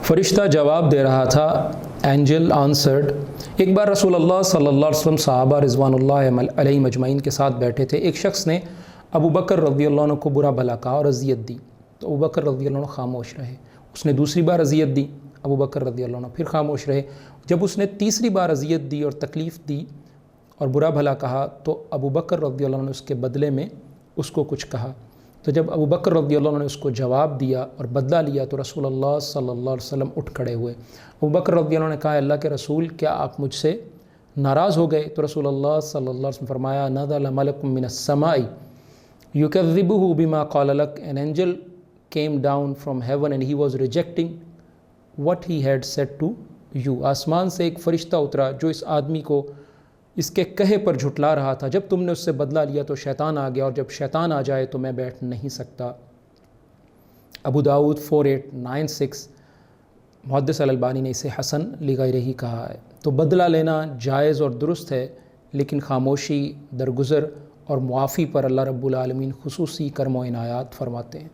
فرشتہ جواب دے رہا تھا. Angel answered. ایک بار رسول اللہ صلی اللہ علیہ وسلم صحابہ رضوان اللہ علیہ مجمعین کے ساتھ بیٹھے تھے. ایک شخص نے ابو بکر رضی اللہ عنہ کو برا بھلا کہا اور اذیت دی تو ابو بکر رضی اللہ عنہ خاموش رہے. اس نے دوسری بار اذیت دی, ابو بکر رضی اللہ عنہ پھر خاموش رہے. جب اس نے تیسری بار اذیت دی اور تکلیف دی اور برا بھلا کہا تو ابو بکر رضی اللہ عنہ نے اس کے بدلے میں اس کو کچھ کہا. تو جب ابو بکر رضی اللہ عنہ نے اس کو جواب دیا اور بدلہ لیا تو رسول اللہ صلی اللہ علیہ وسلم اٹھ کھڑے ہوئے. ابو بکر رضی اللہ عنہ نے کہا, اللہ کے رسول کیا آپ مجھ سے ناراض ہو گئے؟ تو رسول اللہ صلی اللہ علیہ وسلم فرمایا, نزل ملک من السماء یکذبہ بما قال لک. An angel came down from heaven and he was rejecting what he had said to you. آسمان سے ایک فرشتہ اترا جو اس آدمی کو اس کے کہے پر جھٹلا رہا تھا. جب تم نے اس سے بدلہ لیا تو شیطان آ گیا, اور جب شیطان آ جائے تو میں بیٹھ نہیں سکتا. ابو داؤد 4896. محدث الالبانی نے اسے حسن لغیرہ کہا ہے. تو بدلہ لینا جائز اور درست ہے, لیکن خاموشی, درگزر اور معافی پر اللہ رب العالمین خصوصی کرم و عنایات فرماتے ہیں.